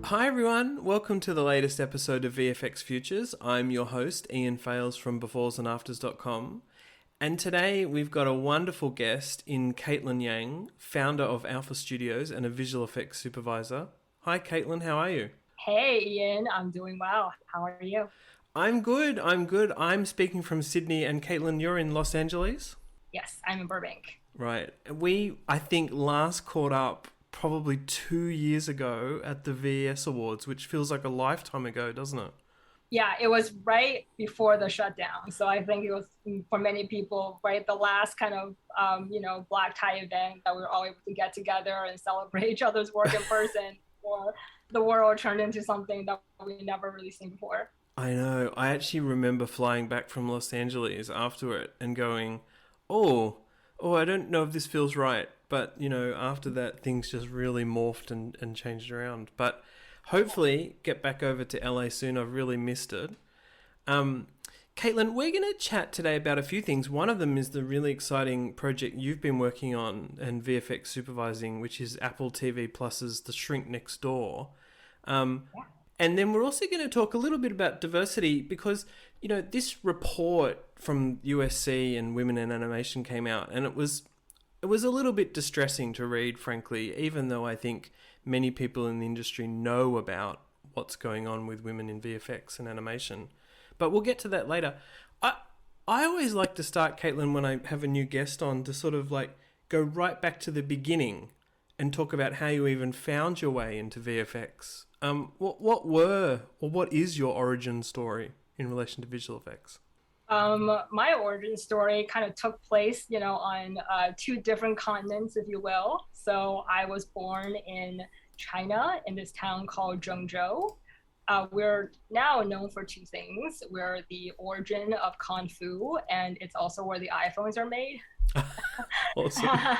Hi everyone, welcome to the latest episode of VFX Futures. I'm your host, Ian Fales from beforesandafters.com. And today we've got a wonderful guest in Kaitlyn Yang, founder of Alpha Studios and a visual effects supervisor. Hi Kaitlyn, how are you? Hey Ian, I'm doing well. How are you? I'm good. I'm speaking from Sydney, and Kaitlyn, you're in Los Angeles? Yes, I'm in Burbank. Right. I think, last caught up probably 2 years ago at the VES Awards, which feels like a lifetime ago, doesn't it? Yeah, it was right before the shutdown. So I think it was for many people, right, the last kind of, black tie event that we were all able to get together and celebrate each other's work in person or the world turned into something that we never really seen before. I know. I actually remember flying back from Los Angeles after it and going, oh, I don't know if this feels right. But, after that, things just really morphed and changed around. But hopefully get back over to LA soon. I've really missed it. Kaitlyn, we're going to chat today about a few things. One of them is the really exciting project you've been working on and VFX supervising, which is Apple TV Plus's The Shrink Next Door. And then we're also going to talk a little bit about diversity because, this report from USC and Women in Animation came out, and it was a little bit distressing to read, frankly, even though I think many people in the industry know about what's going on with women in VFX and animation. But we'll get to that later. I always like to start, Kaitlyn, when I have a new guest on, to sort of like go right back to the beginning and talk about how you even found your way into VFX. What is your origin story in relation to visual effects? My origin story kind of took place, on two different continents, if you will. So I was born in China in this town called Zhengzhou. We're now known for two things. We're the origin of Kung Fu, and it's also where the iPhones are made. Awesome.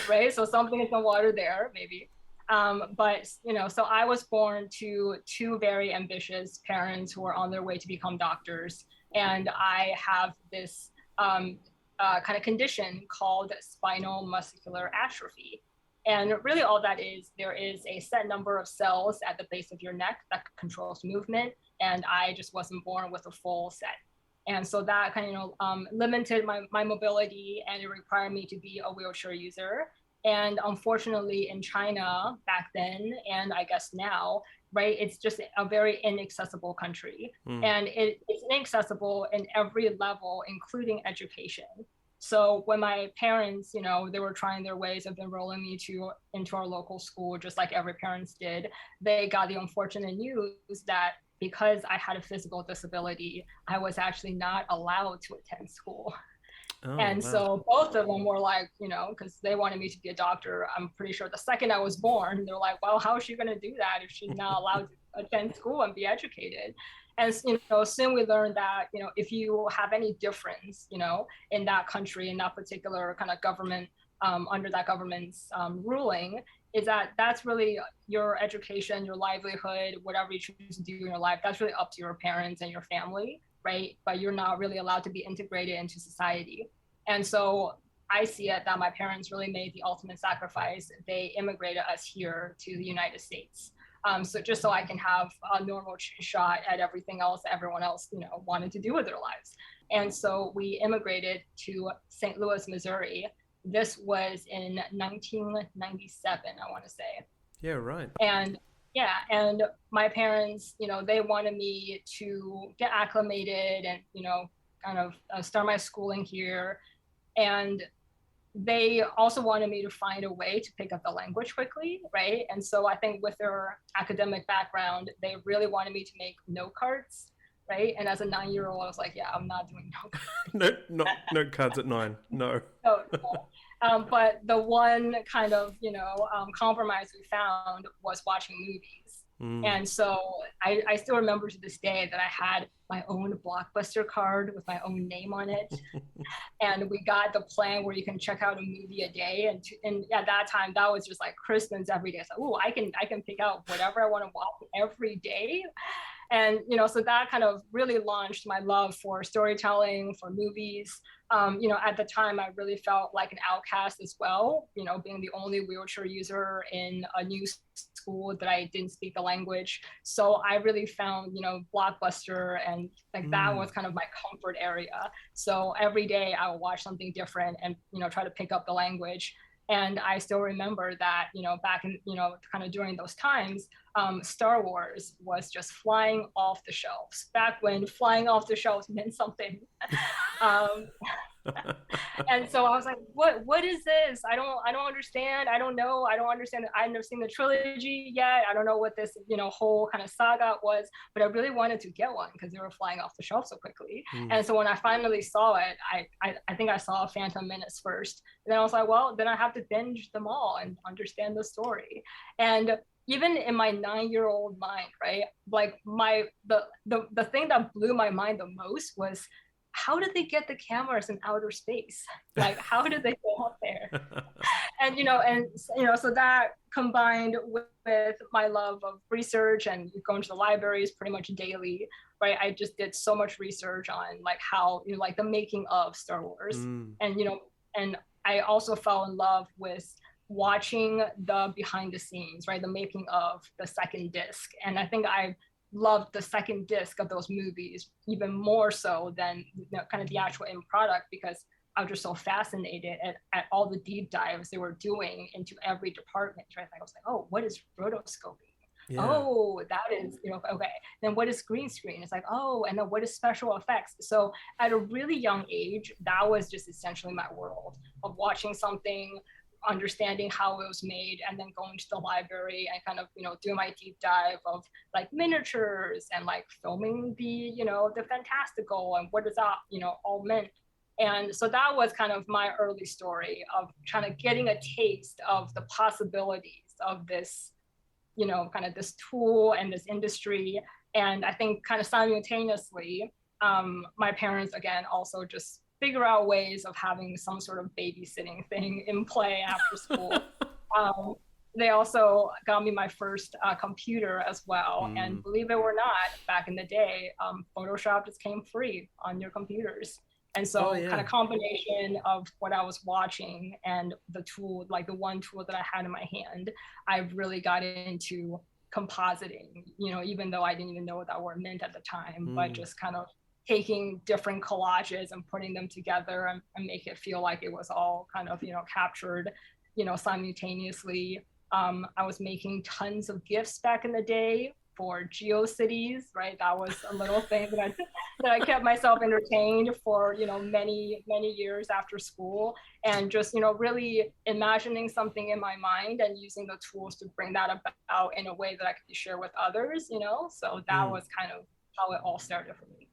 Right? So something in the water there, maybe. So I was born to two very ambitious parents who were on their way to become doctors. And I have this kind of condition called spinal muscular atrophy. And really all that is, there is a set number of cells at the base of your neck that controls movement. And I just wasn't born with a full set. And so that kind of, limited my mobility, and it required me to be a wheelchair user. And unfortunately in China back then, and I guess now, right, it's just a very inaccessible country. And it's inaccessible in every level, including education. So when my parents, they were trying their ways of enrolling me into our local school, just like every parents did, they got the unfortunate news that because I had a physical disability, I was actually not allowed to attend school. Oh, And wow. so both of them were like, because they wanted me to be a doctor. I'm pretty sure the second I was born, they're like, well, how is she going to do that if she's not allowed to attend school and be educated? And, soon we learned that, if you have any difference, in that country, in that particular kind of government, under that government's ruling, is that's really your education, your livelihood, whatever you choose to do in your life, that's really up to your parents and your family. Right? But you're not really allowed to be integrated into society. And so I see it that my parents really made the ultimate sacrifice. They immigrated us here to the United States. So just so I can have a normal shot at everything else everyone else, wanted to do with their lives. And so we immigrated to St. Louis, Missouri. This was in 1997, I want to say. Yeah, right. And my parents, they wanted me to get acclimated and, kind of start my schooling here. And they also wanted me to find a way to pick up the language quickly, right? And so I think with their academic background, they really wanted me to make note cards, right? And as a 9-year-old, I was like, yeah, I'm not doing note cards. Note cards at 9. No. No. But the one kind of, compromise we found was watching movies. And so I still remember to this day that I had my own Blockbuster card with my own name on it. And we got the plan where you can check out a movie a day. And at that time, that was just like Christmas every day. So, I can pick out whatever I want to watch every day. And, so that kind of really launched my love for storytelling, for movies. At the time, I really felt like an outcast as well, being the only wheelchair user in a new school that I didn't speak the language. So I really found, Blockbuster, and like that was kind of my comfort area. So every day I would watch something different and, try to pick up the language. And I still remember that, back in, kind of during those times, Star Wars was just flying off the shelves. Back when flying off the shelves meant something. um, and so I was like, what is this? I don't understand. I don't know. I don't understand. I've never seen the trilogy yet. I don't know what this, whole kind of saga was, but I really wanted to get one because they were flying off the shelf so quickly. And so when I finally saw it, I think I saw Phantom Menace first. And then I was like, well, then I have to binge them all and understand the story. And even in my 9-year-old mind, right? Like the thing that blew my mind the most was, how did they get the cameras in outer space? Like, how did they go up there? And, so that combined with my love of research and going to the libraries pretty much daily, right? I just did so much research on like how, like the making of Star Wars. And, and I also fell in love with watching the behind the scenes, right? The making of the second disc. And I think I loved the second disc of those movies even more so than kind of the actual end product, because I was just so fascinated at all the deep dives they were doing into every department, right? I was like, oh, what is rotoscoping? Yeah. Oh, that is, okay. Then what is green screen? It's like, oh, and then what is special effects? So at a really young age, that was just essentially my world of watching something, understanding how it was made, and then going to the library and kind of, doing my deep dive of like miniatures and like filming the, the fantastical and what does that, all meant. And so that was kind of my early story of kind of getting a taste of the possibilities of this, kind of this tool and this industry. And I think kind of simultaneously, my parents, again, also just figure out ways of having some sort of babysitting thing in play after school. They also got me my first computer as well. And believe it or not, back in the day, Photoshop just came free on your computers. And so kind of combination of what I was watching and the tool, like the one tool that I had in my hand, I really got into compositing, even though I didn't even know what that word meant at the time, but just kind of taking different collages and putting them together and make it feel like it was all kind of, captured, simultaneously. I was making tons of GIFs back in the day for GeoCities, right? That was a little thing that I kept myself entertained for, many, many years after school, and just, really imagining something in my mind and using the tools to bring that about in a way that I could share with others, so that was kind of how it all started for me.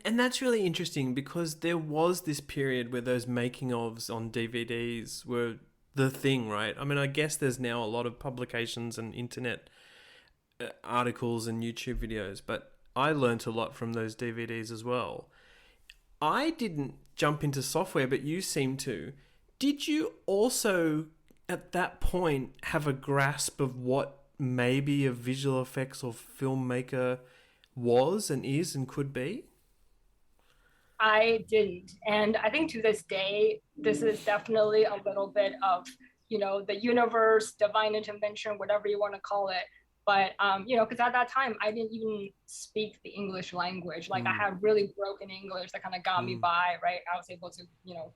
And that's really interesting, because there was this period where those making ofs on DVDs were the thing, right? I mean, I guess there's now a lot of publications and internet articles and YouTube videos, but I learnt a lot from those DVDs as well. I didn't jump into software, but you seem to. Did you also, at that point, have a grasp of what maybe a visual effects or filmmaker was and is and could be? I didn't. And I think to this day, this is definitely a little bit of, the universe, divine intervention, whatever you want to call it. But, because at that time, I didn't even speak the English language. Like I had really broken English that kind of got me by, right? I was able to,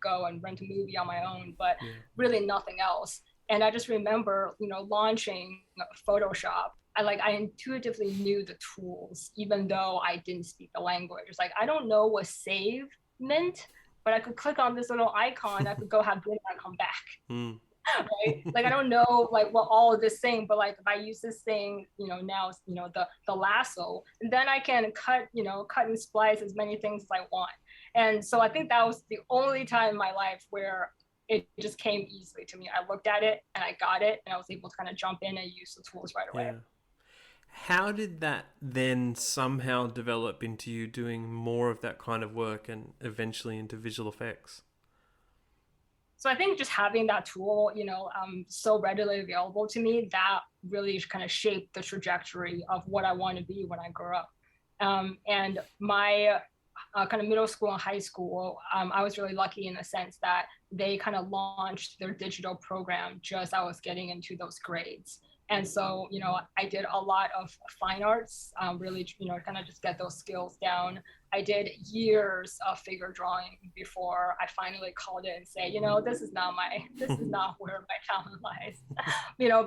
go and rent a movie on my own, but really nothing else. And I just remember, launching Photoshop. I intuitively knew the tools, even though I didn't speak the language. It's like, I don't know what save meant, but I could click on this little icon. I could go have dinner and come back. Right? Like, I don't know like what all of this thing, but like if I use this thing, now, the lasso, and then I can cut and splice as many things as I want. And so I think that was the only time in my life where it just came easily to me. I looked at it and I got it, and I was able to kind of jump in and use the tools right away. Yeah. How did that then somehow develop into you doing more of that kind of work and eventually into visual effects? So I think just having that tool, so readily available to me, that really kind of shaped the trajectory of what I want to be when I grow up. And my kind of middle school and high school, I was really lucky in the sense that they kind of launched their digital program just as I was getting into those grades. And so, I did a lot of fine arts, really, kind of just get those skills down. I did years of figure drawing before I finally called it and say, this is not where my talent lies.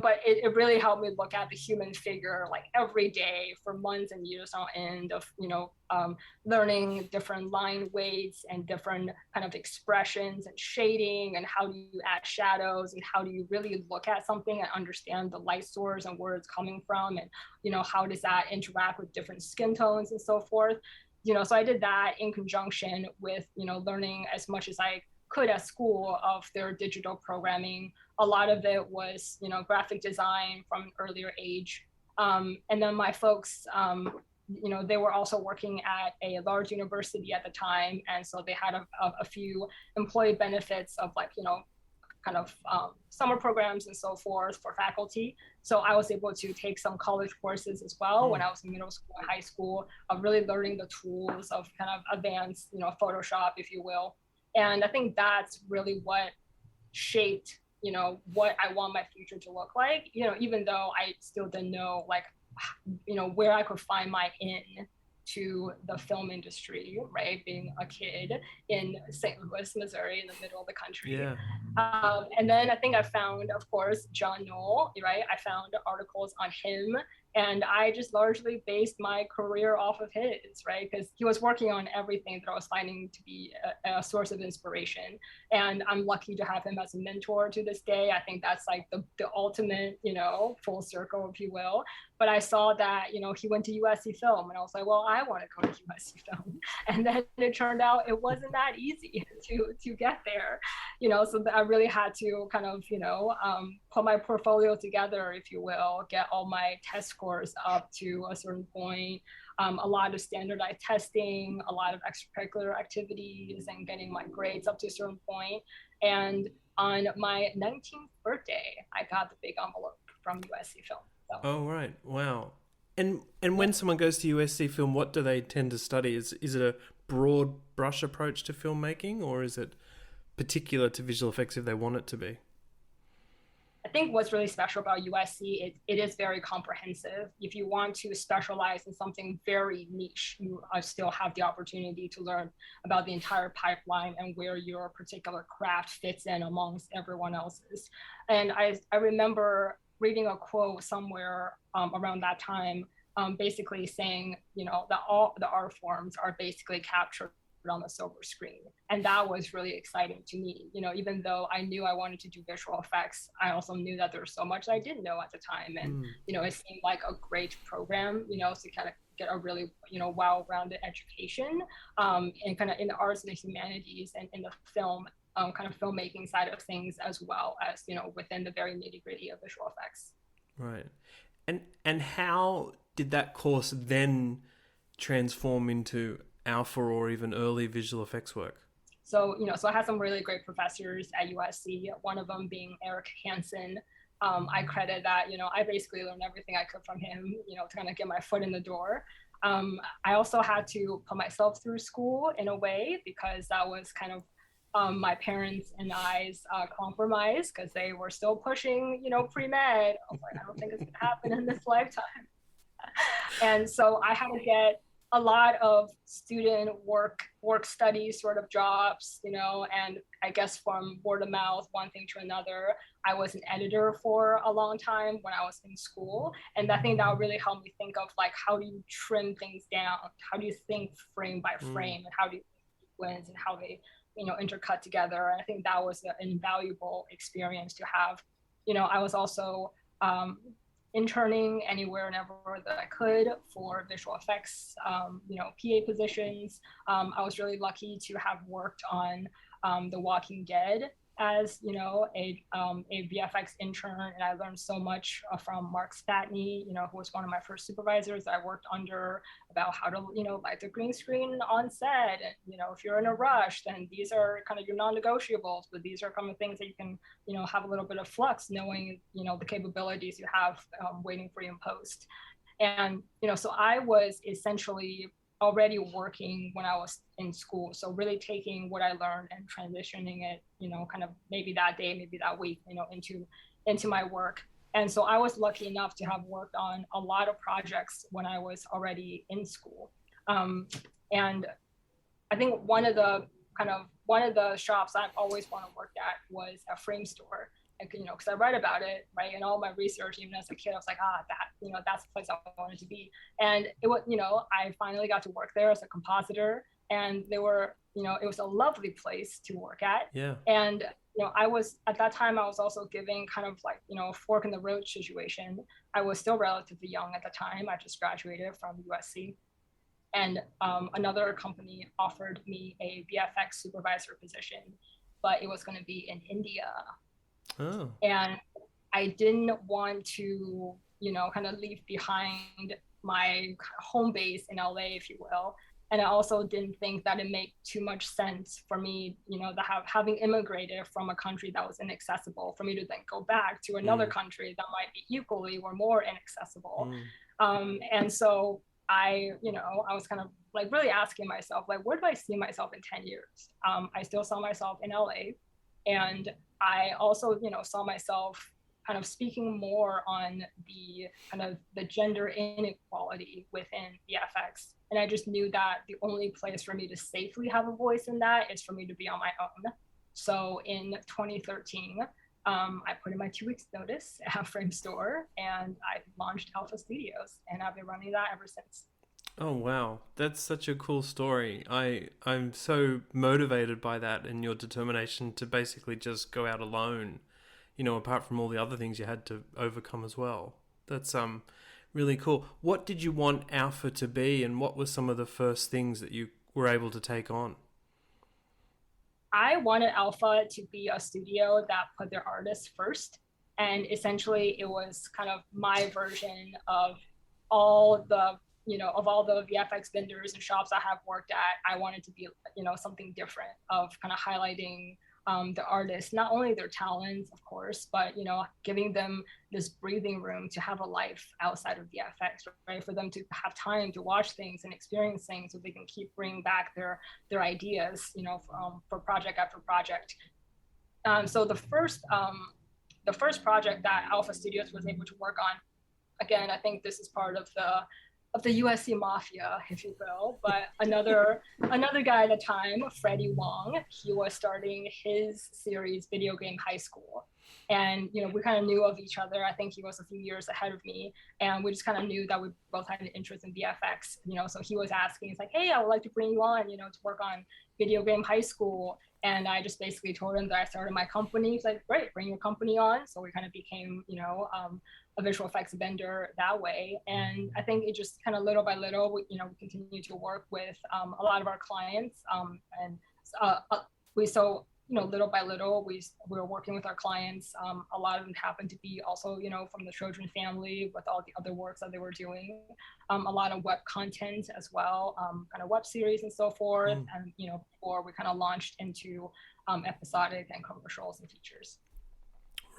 But it really helped me look at the human figure like every day for months and years on end of, learning different line weights and different kind of expressions and shading, and how do you add shadows, and how do you really look at something and understand the light source and where it's coming from, and how does that interact with different skin tones and so forth. So I did that in conjunction with learning as much as I could at school of their digital programming. A lot of it was graphic design from an earlier age, and then my folks, they were also working at a large university at the time, and so they had a few employee benefits of kind of summer programs and so forth for faculty. So I was able to take some college courses as well when I was in middle school and high school, of really learning the tools of kind of advanced, Photoshop, if you will. And I think that's really what shaped, what I want my future to look like, even though I still didn't know where I could find my in to the film industry, right? Being a kid in St. Louis, Missouri, in the middle of the country. Yeah. And then I think I found, of course, John Knoll, right? I found articles on him, and I just largely based my career off of his, right? Because he was working on everything that I was finding to be a source of inspiration. And I'm lucky to have him as a mentor to this day. I think that's like the ultimate, full circle, if you will. But I saw that, he went to USC Film, and I was like, well, I want to go to USC Film. And then it turned out it wasn't that easy to get there, so I really had to kind of, put my portfolio together, if you will, get all my test scores up to a certain point, a lot of standardized testing, a lot of extracurricular activities, and getting my grades up to a certain point. And on my 19th birthday, I got the big envelope from USC Film. So. Oh, right. Wow. And when someone goes to USC Film, what do they tend to study? Is it a broad brush approach to filmmaking, or is it particular to visual effects if they want it to be? I think what's really special about USC, it is very comprehensive. If you want to specialize in something very niche, you still have the opportunity to learn about the entire pipeline and where your particular craft fits in amongst everyone else's. And I remember reading a quote somewhere around that time, basically saying, that all the art forms are basically captured on the silver screen. And that was really exciting to me. Even though I knew I wanted to do visual effects, I also knew that there was so much I didn't know at the time. And, it seemed like a great program, to kind of get a really, well-rounded education, and kind of in the arts and the humanities and in the film, kind of filmmaking side of things, as well as, within the very nitty-gritty of visual effects. Right. And how did that course then transform into alpha or even early visual effects work? So, so I had some really great professors at USC, one of them being Eric Hansen. I credit that, I basically learned everything I could from him, to kind of get my foot in the door. I also had to put myself through school in a way, because that was kind of my parents and I's compromise, because they were still pushing, pre-med. I was like, I don't think it's gonna happen in this lifetime. And so I had to get a lot of student work study sort of jobs, and I guess from word of mouth, one thing to another. I was an editor for a long time when I was in school. And I think that really helped me think of how do you trim things down? How do you think frame by frame? And how do you sequence and how they, intercut together? And I think that was an invaluable experience to have. I was also interning anywhere and everywhere that I could for visual effects, PA positions. I was really lucky to have worked on The Walking Dead as a VFX intern, and I learned so much from Mark Statney, who was one of my first supervisors I worked under, about how to light the green screen on set. And if you're in a rush, then these are kind of your non-negotiables, but these are kind of things that you can have a little bit of flux, knowing the capabilities you have waiting for you in post. And so I was essentially already working when I was in school. So really taking what I learned and transitioning it, kind of maybe that day, maybe that week, into my work. And so I was lucky enough to have worked on a lot of projects when I was already in school. And I think one of the shops I've always wanted to work at was a frame store. Because I read about it, right? And all my research, even as a kid, I was like, that's the place I wanted to be. And it was, I finally got to work there as a compositor, and it was a lovely place to work at. Yeah. And, at that time, I was also giving kind of like, a fork in the road situation. I was still relatively young at the time. I just graduated from USC. And another company offered me a VFX supervisor position, but it was going to be in India. Oh. And I didn't want to, kind of leave behind my home base in LA, if you will. And I also didn't think that it made too much sense for me, having immigrated from a country that was inaccessible, for me to then go back to another country that might be equally or more inaccessible. And so I was kind of like really asking myself, like, where do I see myself in 10 years? I still saw myself in LA. And I also, saw myself kind of speaking more on the kind of the gender inequality within VFX. And I just knew that the only place for me to safely have a voice in that is for me to be on my own. So in 2013, I put in my 2 weeks notice at Frame Store, and I launched Alpha Studios, and I've been running that ever since. Oh, wow. That's such a cool story. I'm so motivated by that and your determination to basically just go out alone, apart from all the other things you had to overcome as well. That's really cool. What did you want Alpha to be, and what were some of the first things that you were able to take on? I wanted Alpha to be a studio that put their artists first. And essentially it was kind of my version of all the VFX vendors and shops I have worked at. I wanted to be, something different, of kind of highlighting the artists, not only their talents, of course, but, giving them this breathing room to have a life outside of VFX, right? For them to have time to watch things and experience things, so they can keep bringing back their ideas, for project after project. So the first project that Alpha Studios was able to work on, again, I think this is part of the USC mafia, if you will, but another guy at the time, Freddie Wong, he was starting his series Video Game High School. And, we kind of knew of each other. I think he was a few years ahead of me, and we just kind of knew that we both had an interest in VFX, so he was asking, he's like, hey, I would like to bring you on, to work on Video Game High School. And I just basically told him that I started my company. He's like, great, bring your company on. So we kind of became, a visual effects vendor that way. And I think it just kind of little by little, we continue to work with a lot of our clients. Little by little, we were working with our clients. A lot of them happened to be also, from the Trojan family, with all the other works that they were doing. A lot of web content as well, kind of web series and so forth. And, before we kind of launched into episodic and commercials and features.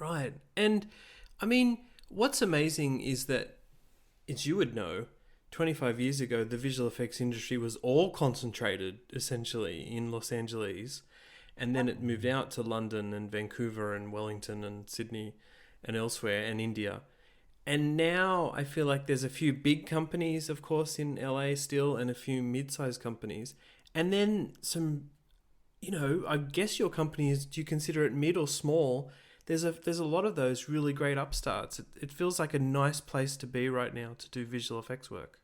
Right. And I mean, what's amazing is that, as you would know, 25 years ago, the visual effects industry was all concentrated essentially in Los Angeles. And then it moved out to London and Vancouver and Wellington and Sydney and elsewhere, and India. And now I feel like there's a few big companies, of course, in LA still, and a few mid-sized companies. And then some, I guess your company is, do you consider it mid or small? There's a lot of those really great upstarts. It feels like a nice place to be right now to do visual effects work.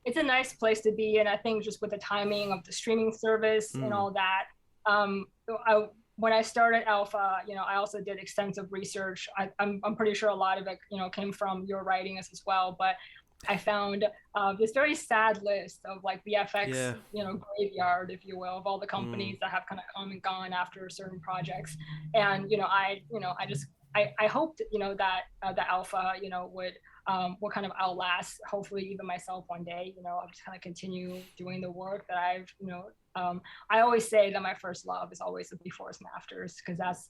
It's a nice place to be. And I think just with the timing of the streaming service and all that, when I started Alpha, I also did extensive research. I'm pretty sure a lot of it, came from your writings as well. But I found this very sad list of like VFX, Yeah. graveyard, if you will, of all the companies that have kind of come and gone after certain projects. And I hoped that the alpha would kind of outlast hopefully even myself one day. I'll just kind of continue doing the work that I always say that my first love is always the befores and afters, because that's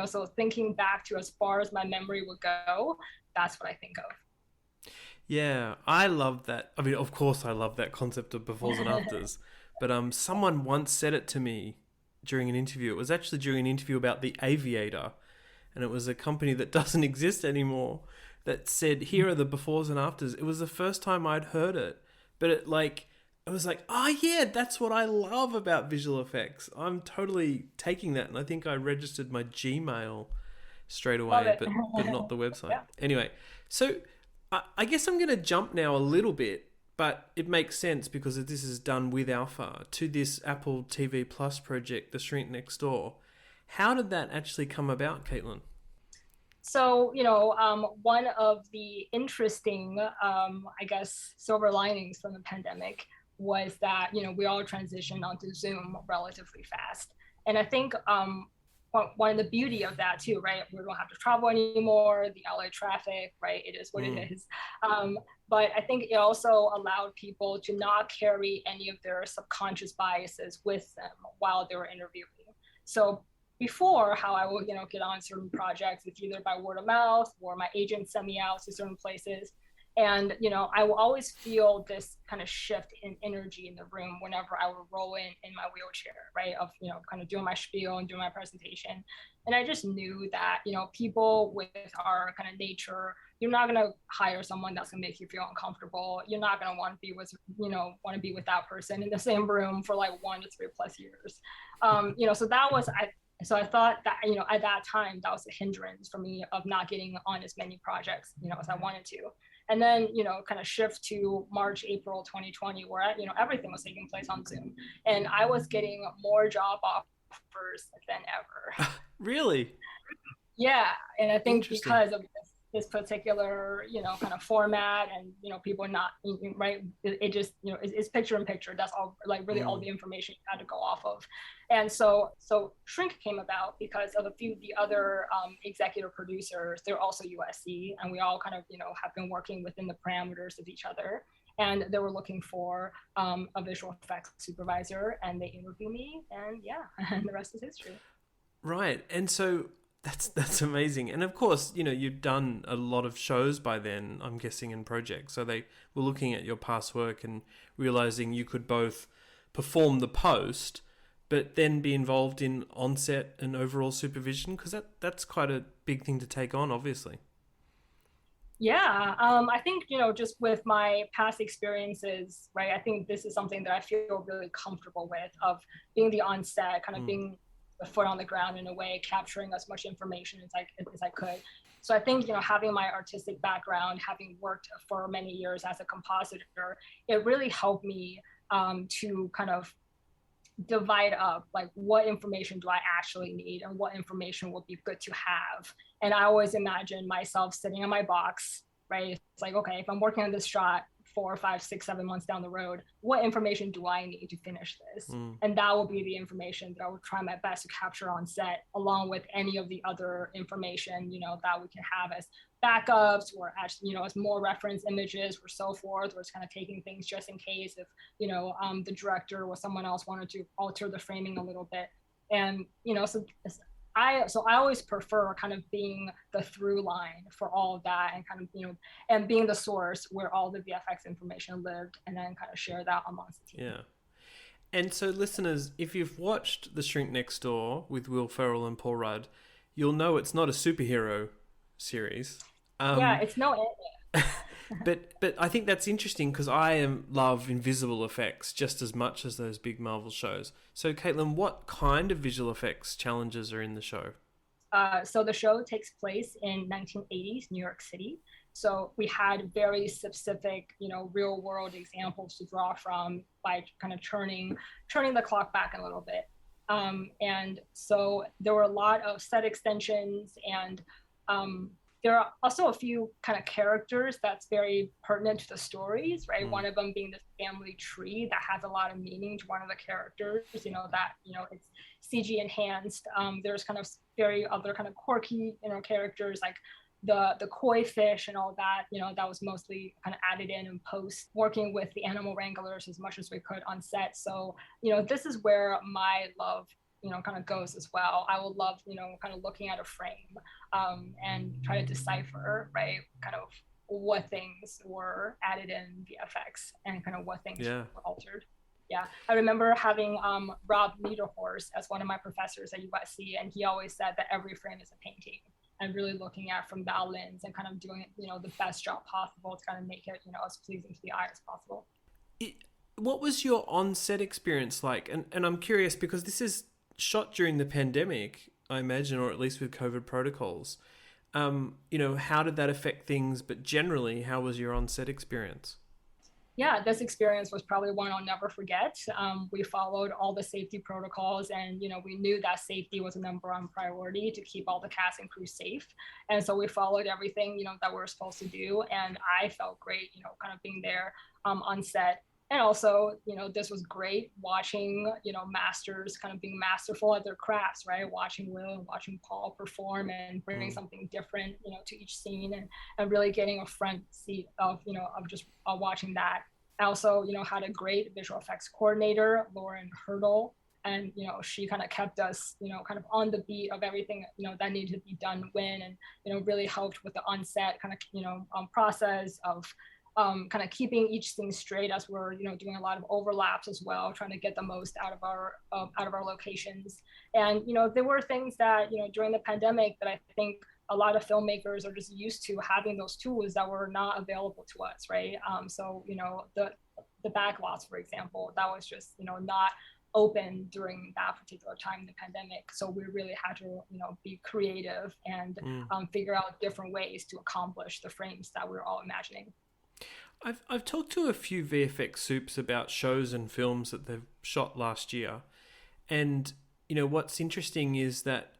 so thinking back to as far as my memory would go, that's what I think of. Yeah, I love that. I mean, of course, I love that concept of befores and afters. But someone once said it to me during an interview. It was actually during an interview about the Aviator, and it was a company that doesn't exist anymore. That said, here are the befores and afters. It was the first time I'd heard it, but it was like, oh yeah, that's what I love about visual effects. I'm totally taking that, and I think I registered my Gmail straight away, but not the website. Yeah. Anyway, so I guess I'm going to jump now a little bit, but it makes sense because this is done with Alpha, to this Apple TV Plus project, The Shrink Next Door. How did that actually come about, Kaitlyn? So, one of the interesting, I guess, silver linings from the pandemic was that, we all transitioned onto Zoom relatively fast. And I think one of the beauty of that too, right? We don't have to travel anymore. The LA traffic, right? It is what it is. But I think it also allowed people to not carry any of their subconscious biases with them while they were interviewing. So before, how I would, get on certain projects, it's either by word of mouth or my agent send me out to certain places. And, I will always feel this kind of shift in energy in the room whenever I would roll in my wheelchair, right? Of, kind of doing my spiel and doing my presentation. And I just knew that, people with our kind of nature, you're not going to hire someone that's going to make you feel uncomfortable. You're not going to want to be with that person in the same room for like 1 to 3+ years. So I thought that, at that time, that was a hindrance for me of not getting on as many projects, as I wanted to. And then, kind of shift to March, April 2020, where, everything was taking place on Zoom. And I was getting more job offers than ever. Really? Yeah. And I think because of this particular, kind of format and, people not, right. It just, it's picture in picture. That's all, like really all the information you had to go off of. And so Shrink came about because of the other executive producers. They're also USC, and we all kind of, have been working within the parameters of each other. And they were looking for a visual effects supervisor, and they interviewed me, and yeah, and the rest is history. Right. And so that's amazing. And of course, you've done a lot of shows by then, I'm guessing, in projects. So they were looking at your past work and realizing you could both perform the post, but then be involved in onset and overall supervision, because that's quite a big thing to take on, obviously. Yeah, I think, just with my past experiences, right, I think this is something that I feel really comfortable with, of being the onset, kind of being the foot on the ground in a way, capturing as much information as I could. So I think, having my artistic background, having worked for many years as a compositor, it really helped me to kind of divide up, like, what information do I actually need and what information would be good to have. And I always imagine myself sitting in my box, right? It's like, okay, if I'm working on this shot 4, 5, 6, 7 months down the road, what information do I need to finish this? And that will be the information that I will try my best to capture on set, along with any of the other information, that we can have as backups, or actually, as more reference images or so forth, or it's kind of taking things just in case if, the director or someone else wanted to alter the framing a little bit. And, I always prefer kind of being the through line for all of that, and kind of, and being the source where all the VFX information lived, and then kind of share that amongst the team. Yeah. And so, listeners, if you've watched The Shrink Next Door with Will Ferrell and Paul Rudd, you'll know it's not a superhero series. Yeah, it's no But I think that's interesting, because I love invisible effects just as much as those big Marvel shows. So, Kaitlyn, what kind of visual effects challenges are in the show? So the show takes place in 1980s New York City. So we had very specific, real world examples to draw from by kind of turning the clock back a little bit. And so there were a lot of set extensions and there are also a few kind of characters that's very pertinent to the stories, right? One of them being the family tree that has a lot of meaning to one of the characters, that, it's CG enhanced. There's kind of very other kind of quirky, characters like the koi fish and all that, that was mostly kind of added in post, working with the animal wranglers as much as we could on set. So, this is where my love kind of goes as well. I would love, kind of looking at a frame and try to decipher, right, kind of what things were added in VFX and kind of what things were altered. Yeah, I remember having Rob Niederhorst as one of my professors at USC, and he always said that every frame is a painting, and really looking at from that lens and kind of doing, the best job possible to kind of make it, as pleasing to the eye as possible. What was your on-set experience like? And I'm curious because this is shot during the pandemic, I imagine, or at least with COVID protocols. How did that affect things? But generally, how was your on-set experience? Yeah, this experience was probably one I'll never forget. We followed all the safety protocols, and we knew that safety was a number one priority to keep all the cast and crew safe. And so we followed everything that we were supposed to do, and I felt great, kind of being there on set. And also, this was great watching, masters kind of being masterful at their crafts, right? Watching Will and watching Paul perform and bringing something different, to each scene, and really getting a front seat of, of just watching that. I also, had a great visual effects coordinator, Lauren Hurdle. And, she kind of kept us, kind of on the beat of everything, that needed to be done when, and, really helped with the on-set kind of, process of, kind of keeping each thing straight as we're doing a lot of overlaps as well, trying to get the most out of our locations. And there were things that during the pandemic that I think a lot of filmmakers are just used to having those tools that were not available to us, right? So the backlots, for example, that was just not open during that particular time in the pandemic. So we really had to be creative and figure out different ways to accomplish the frames that we were all imagining. I've talked to a few VFX soups about shows and films that they've shot last year, and what's interesting is that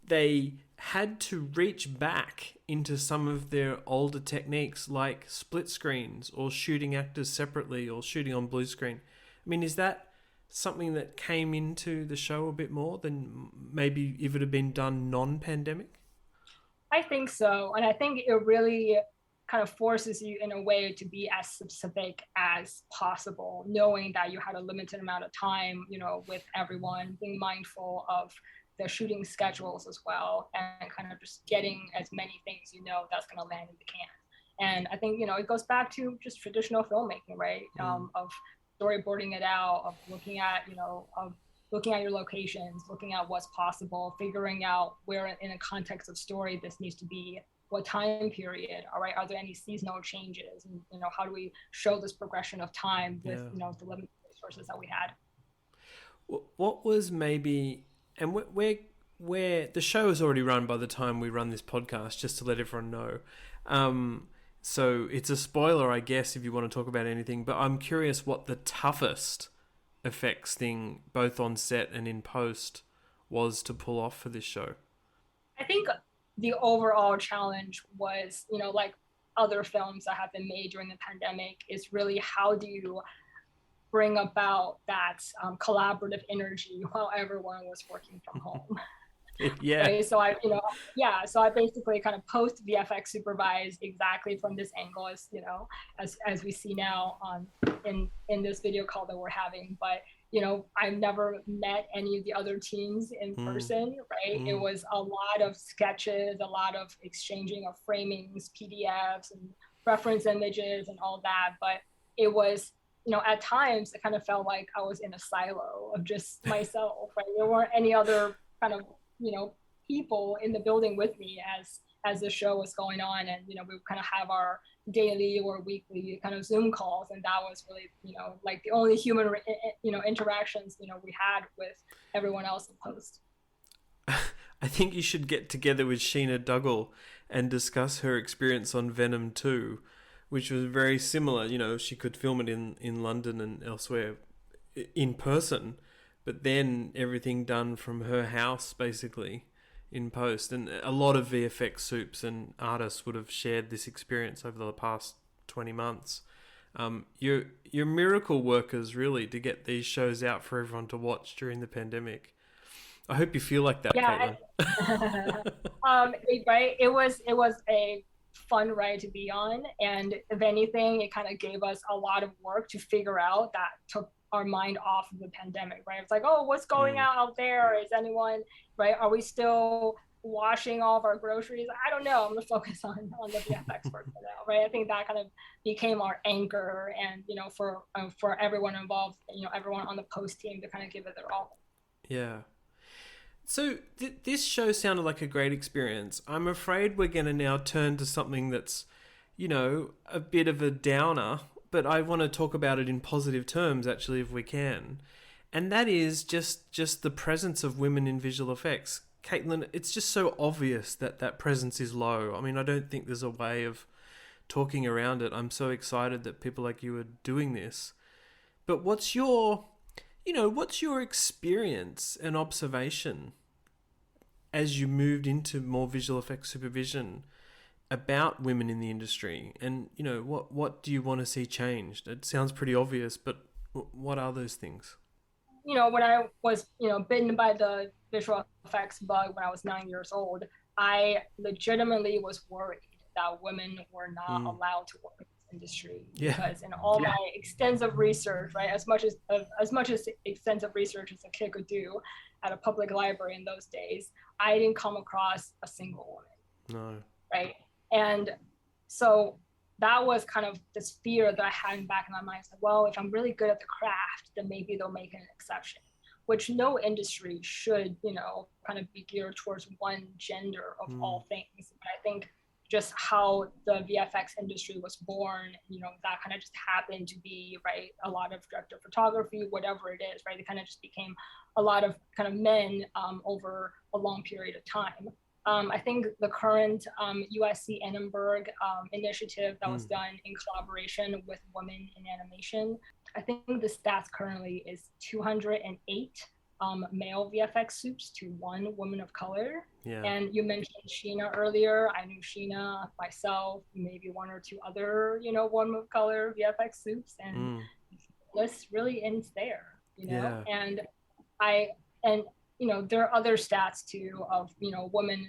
they had to reach back into some of their older techniques, like split screens or shooting actors separately or shooting on blue screen. I mean, is that something that came into the show a bit more than maybe if it had been done non-pandemic? I think so, and I think it really kind of forces you in a way to be as specific as possible, knowing that you had a limited amount of time, with everyone, being mindful of the shooting schedules as well, and kind of just getting as many things, that's going to land in the can. And I think, it goes back to just traditional filmmaking, right? Of storyboarding it out, of looking at, of looking at your locations, looking at what's possible, figuring out where in a context of story this needs to be, what time period, all right, are there any seasonal changes, and how do we show this progression of time with the limited resources that we had. What was maybe, and where the show is already run by the time we run this podcast, just to let everyone know, so it's a spoiler, I guess, if you want to talk about anything, but I'm curious what the toughest effects thing both on set and in post was to pull off for this show. I think the overall challenge was, like other films that have been made during the pandemic, is really how do you bring about that collaborative energy while everyone was working from home. Yeah. Right? So I basically kind of post VFX supervise exactly from this angle as we see now in this video call that we're having. But I've never met any of the other teams in person, right? It was a lot of sketches, a lot of exchanging of framings, PDFs and reference images and all that. But it was, at times it kind of felt like I was in a silo of just myself, right? There weren't any other kind of, people in the building with me as the show was going on. And, we would kind of have our daily or weekly kind of Zoom calls. And that was really, like the only human, interactions, we had with everyone else in post. I think you should get together with Sheena Dougal and discuss her experience on Venom 2, which was very similar. She could film it in London and elsewhere in person, but then everything done from her house, basically, in post. And a lot of VFX soups and artists would have shared this experience over the past 20 months. You're miracle workers, really, to get these shows out for everyone to watch during the pandemic. I hope you feel like that, Yeah, Kaitlyn. right. It was a fun ride to be on, and if anything, it kind of gave us a lot of work to figure out that took our mind off of the pandemic. Right? It's like, oh, what's going out there? Is anyone right? Are we still washing all of our groceries? I don't know. I'm gonna focus on the VFX work for now, right? I think that kind of became our anchor, and for everyone involved, everyone on the post team to kind of give it their all. Yeah. So this show sounded like a great experience. I'm afraid we're going to now turn to something that's, a bit of a downer, but I want to talk about it in positive terms, actually, if we can. And that is just the presence of women in visual effects. Kaitlyn, it's just so obvious that presence is low. I mean, I don't think there's a way of talking around it. I'm so excited that people like you are doing this. But what's your experience and observation as you moved into more visual effects supervision about women in the industry? And, what do you want to see changed? It sounds pretty obvious, but what are those things? When I was, bitten by the visual effects bug when I was 9 years old, I legitimately was worried that women were not allowed to work industry, because in all my extensive research, right, as much as extensive research as a kid could do at a public library in those days, I didn't come across a single woman. No. Right. And so that was kind of this fear that I had in the back of my mind. It's like, well, if I'm really good at the craft, then maybe they'll make an exception, which no industry should, kind of be geared towards one gender of all things. But I think just how the VFX industry was born, that kind of just happened to be, right, a lot of director photography, whatever it is, right, it kind of just became a lot of kind of men over a long period of time. I think the current USC Annenberg initiative that was done in collaboration with women in animation, I think the stats currently is 208 male VFX soups to one woman of color. Yeah. And you mentioned Sheena earlier. I knew Sheena, myself, maybe one or two other, woman of color VFX soups, and the list really ends there, Yeah. And there are other stats too of, women,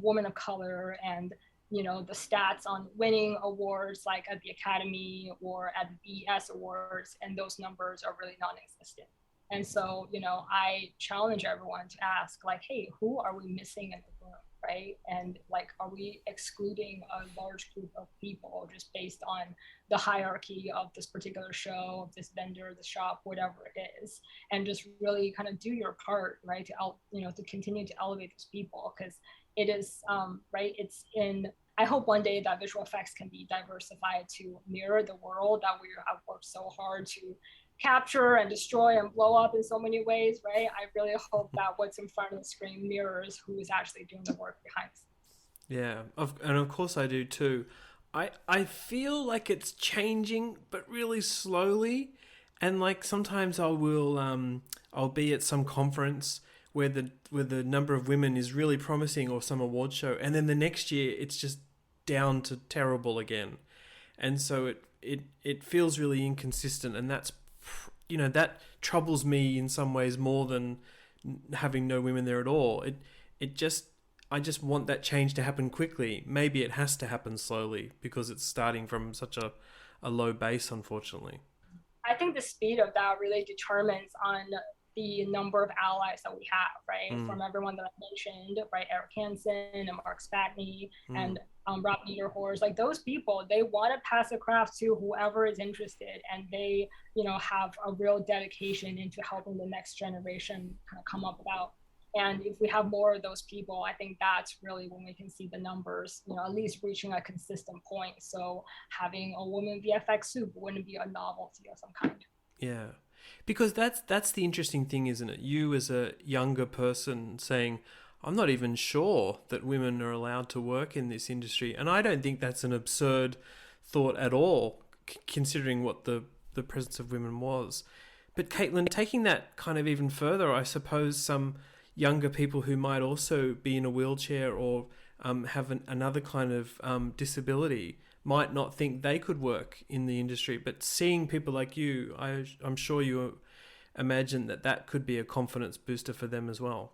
women of color, and, the stats on winning awards like at the Academy or at the BES Awards, and those numbers are really non-existent. And so, I challenge everyone to ask, like, hey, who are we missing in the room, right? And like, are we excluding a large group of people just based on the hierarchy of this particular show, of this vendor, the shop, whatever it is, and just really kind of do your part, right, to continue to elevate those people, because it is, right, I hope one day that visual effects can be diversified to mirror the world that we have worked so hard to capture and destroy and blow up in so many ways, right? I really hope that what's in front of the screen mirrors who is actually doing the work behind the scenes. Yeah, and of course I do too. I feel like it's changing, but really slowly. And like sometimes I'll be at some conference where the number of women is really promising, or some award show, and then the next year it's just down to terrible again. And so it feels really inconsistent, and that's, that troubles me in some ways more than having no women there at all. I just want that change to happen quickly. Maybe it has to happen slowly because it's starting from such a low base, unfortunately. I think the speed of that really determines on the number of allies that we have, right? From everyone that I mentioned, right? Eric Hansen and Mark Spatney and Rob Niederhorst, like those people, they want to pass the craft to whoever is interested, and they, have a real dedication into helping the next generation kind of come up about. And if we have more of those people, I think that's really when we can see the numbers, at least reaching a consistent point. So having a woman VFX soup wouldn't be a novelty of some kind. Yeah. Because that's the interesting thing, isn't it? You as a younger person saying, I'm not even sure that women are allowed to work in this industry. And I don't think that's an absurd thought at all, considering what the presence of women was. But Kaitlyn, taking that kind of even further, I suppose some younger people who might also be in a wheelchair or have another kind of disability might not think they could work in the industry. But seeing people like you, I'm sure you imagine that could be a confidence booster for them as well.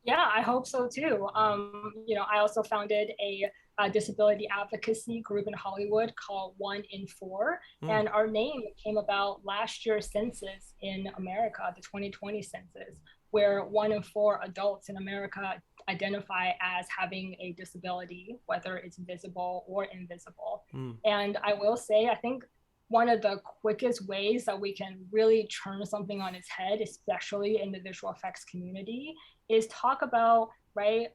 Yeah, I hope so too. I also founded a disability advocacy group in Hollywood called 1 in 4. And our name came about last year's census in America, the 2020 census, where 1 in 4 adults in America identify as having a disability, whether it's visible or invisible. And I will say, I think one of the quickest ways that we can really turn something on its head, especially in the visual effects community, is talk about, right,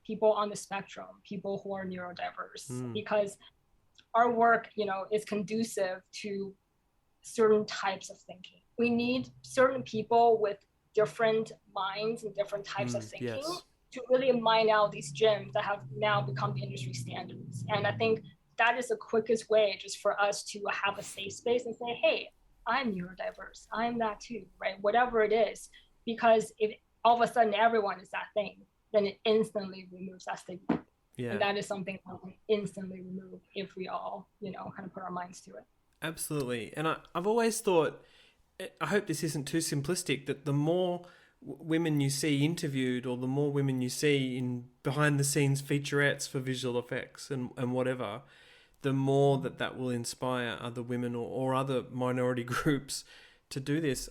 people on the spectrum, people who are neurodiverse, because our work, is conducive to certain types of thinking. We need certain people with different minds and different types of thinking to really mine out these gems that have now become the industry standards. And I think that is the quickest way just for us to have a safe space and say, hey, I'm neurodiverse, I'm that too, right? Whatever it is, because if all of a sudden everyone is that thing, then it instantly removes that stigma. Yeah. And that is something that can instantly remove if we all, kind of put our minds to it. Absolutely. And I've always thought, I hope this isn't too simplistic, that the more women you see interviewed or the more women you see in behind the scenes featurettes for visual effects and whatever, the more that will inspire other women or other minority groups to do this.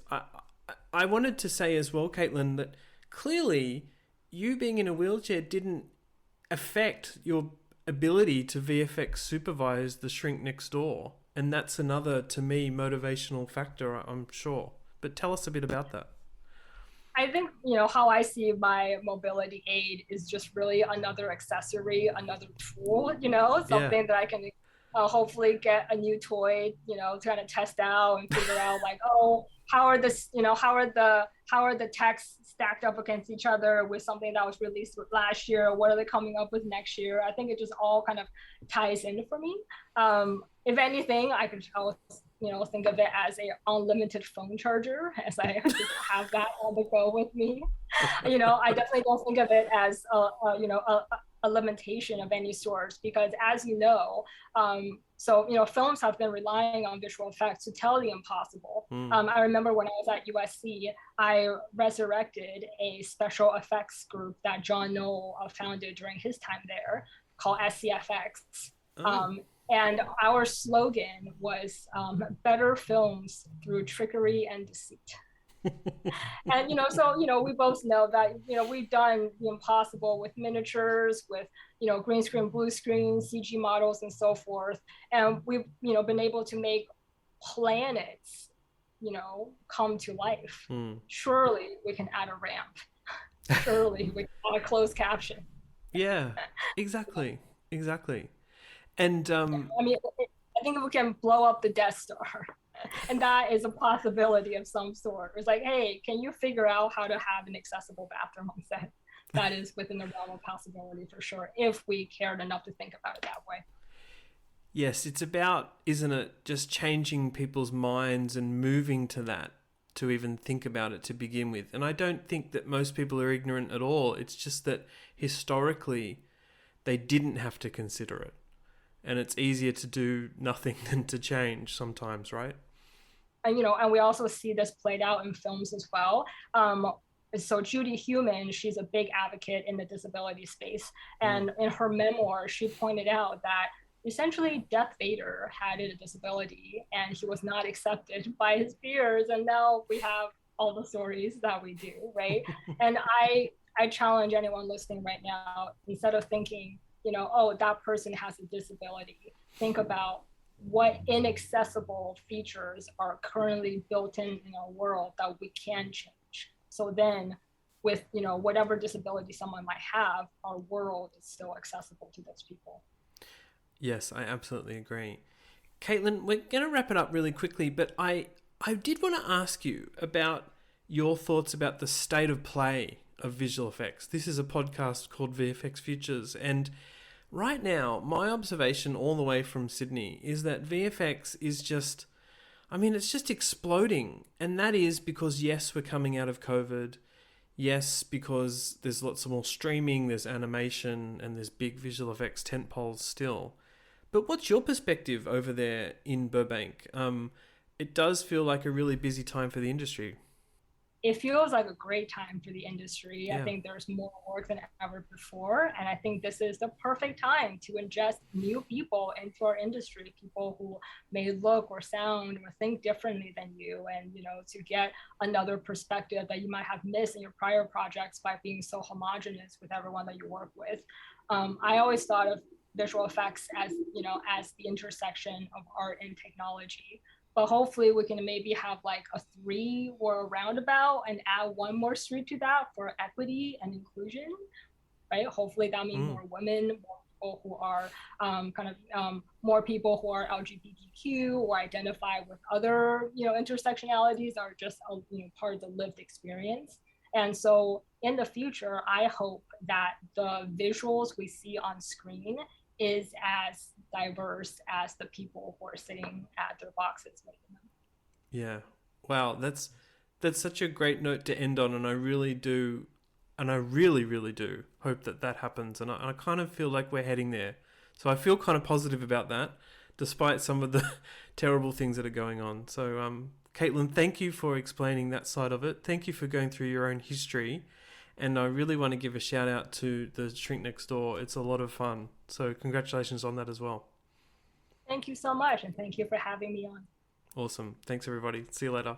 I wanted to say as well, Kaitlyn, that clearly you being in a wheelchair didn't affect your ability to VFX supervise the shrink next door. And that's another, to me, motivational factor, I'm sure. But tell us a bit about that. I think, how I see my mobility aid is just really another accessory, another tool, something that I can hopefully get a new toy, to kind of test out and figure out like, oh, how are the texts stacked up against each other with something that was released last year? What are they coming up with next year? I think it just all kind of ties in for me. If anything, I could always, think of it as a unlimited phone charger, as I just have that on the go with me. I definitely don't think of it as a limitation of any sort, because as films have been relying on visual effects to tell the impossible. I remember when I was at USC, I resurrected a special effects group that John Knoll founded during his time there called SCFX. And our slogan was better films through trickery and deceit. And we both know that we've done the impossible with miniatures, with green screen, blue screen, CG models, and so forth, and we've been able to make planets come to life. Surely we can add a ramp. Surely we can add a closed caption. Yeah, exactly. And I think we can blow up the Death Star. And that is a possibility of some sort. It's like, hey, can you figure out how to have an accessible bathroom on set? That is within the realm of possibility for sure, if we cared enough to think about it that way. Yes, it's about, isn't it, just changing people's minds and moving to that, to even think about it to begin with. And I don't think that most people are ignorant at all. It's just that historically they didn't have to consider it. And it's easier to do nothing than to change sometimes, right? And we also see this played out in films as well. So Judy Heumann, she's a big advocate in the disability space. And in her memoir, she pointed out that essentially Darth Vader had a disability and he was not accepted by his peers. And now we have all the stories that we do, right? And I challenge anyone listening right now, instead of thinking, oh, that person has a disability, think about what inaccessible features are currently built in our world that we can change. So then with, whatever disability someone might have, our world is still accessible to those people. Yes, I absolutely agree. Kaitlyn, we're going to wrap it up really quickly, but I did want to ask you about your thoughts about the state of play of visual effects. This is a podcast called VFX Futures, and right now, my observation all the way from Sydney is that VFX is just, it's just exploding. And that is because, yes, we're coming out of COVID. Yes, because there's lots of more streaming, there's animation, and there's big visual effects tentpoles still. But what's your perspective over there in Burbank? It does feel like a really busy time for the industry. It feels like a great time for the industry. I Yeah. think there's more work than ever before. And I think this is the perfect time to ingest new people into our industry, people who may look or sound or think differently than you, and, you know, to get another perspective that you might have missed in your prior projects by being so homogenous with everyone that you work with. I always thought of visual effects as, you know, as the intersection of art and technology, but hopefully we can maybe have like a three or a roundabout and add one more street to that for equity and inclusion, right? Hopefully that means Mm. more women, more people who are more people who are LGBTQ or identify with other, you know, intersectionalities are just a, you know, part of the lived experience. And so in the future, I hope that the visuals we see on screen is as diverse as the people who are sitting at their boxes making them. Yeah. Wow, that's such a great note to end on, and I really do, and I really, really do hope that that happens, and I kind of feel like we're heading there. So I feel kind of positive about that, despite some of the terrible things that are going on. So, Kaitlyn, thank you for explaining that side of it. Thank you for going through your own history, and I really want to give a shout out to the Shrink Next Door. It's a lot of fun. So congratulations on that as well. Thank you so much, and thank you for having me on. Awesome. Thanks, everybody. See you later.